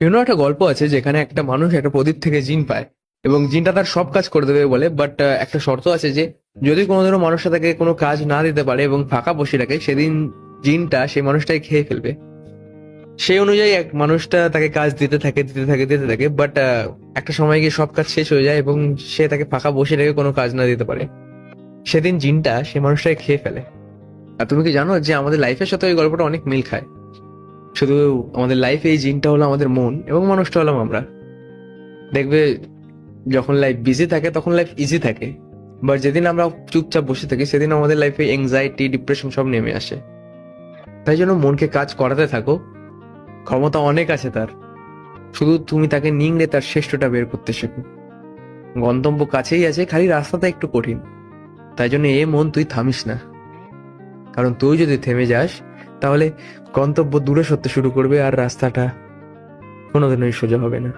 একটা গল্প আছে যেখানে একটা মানুষ একটা প্রদীপ থেকে জিন পায় এবং জিনটা তার সব কাজ করে দেবে বলে, বাট একটা শর্ত আছে যে যদি কোনোদিনও মানুষটা তাকে কোনো কাজ না দিতে পারে এবং ফাঁকা বসে রাখে, সেদিন জিনটা সেই মানুষটাকে খেয়ে ফেলবে। সেই অনুযায়ী এক মানুষটা তাকে কাজ দিতে থাকে, বাট একটা সময় গিয়ে সব কাজ শেষ হয়ে যায় এবং সে তাকে ফাঁকা বসে রেখে কোনো কাজ না দিতে পারে। সেদিন জিনটা সেই মানুষটাকে খেয়ে ফেলে। আর তুমি কি জানো যে আমাদের লাইফের সাথে ওই গল্পটা অনেক মিল খায়? শুধু আমাদের লাইফে এই জিনটা হলো আমাদের মন এবং মানুষটা হলাম আমরা। দেখবে, যখন লাইফ বিজি থাকে তখন লাইফ ইজি থাকে, বাট যেদিন আমরা চুপচাপ বসে থাকি সেদিন আমাদের লাইফে এংজাইটি, ডিপ্রেশন সব নেমে আসে। তাই জন্য মনকে কাজ করাতে থাকো, ক্ষমতা অনেক আছে তার। শুধু তুমি তাকে নিংড়ে তার শ্রেষ্ঠটা বের করতে শেখো। গন্তব্য কাছেই আছে, খালি রাস্তাটা একটু কঠিন। তাই জন্য মন, তুই থামিস না। কারণ তুই যদি থেমে যাস তাহলে গন্তব্য দূরে সরতে শুরু করবে আর রাস্তাটা কোনোদিনই সোজা হবে না।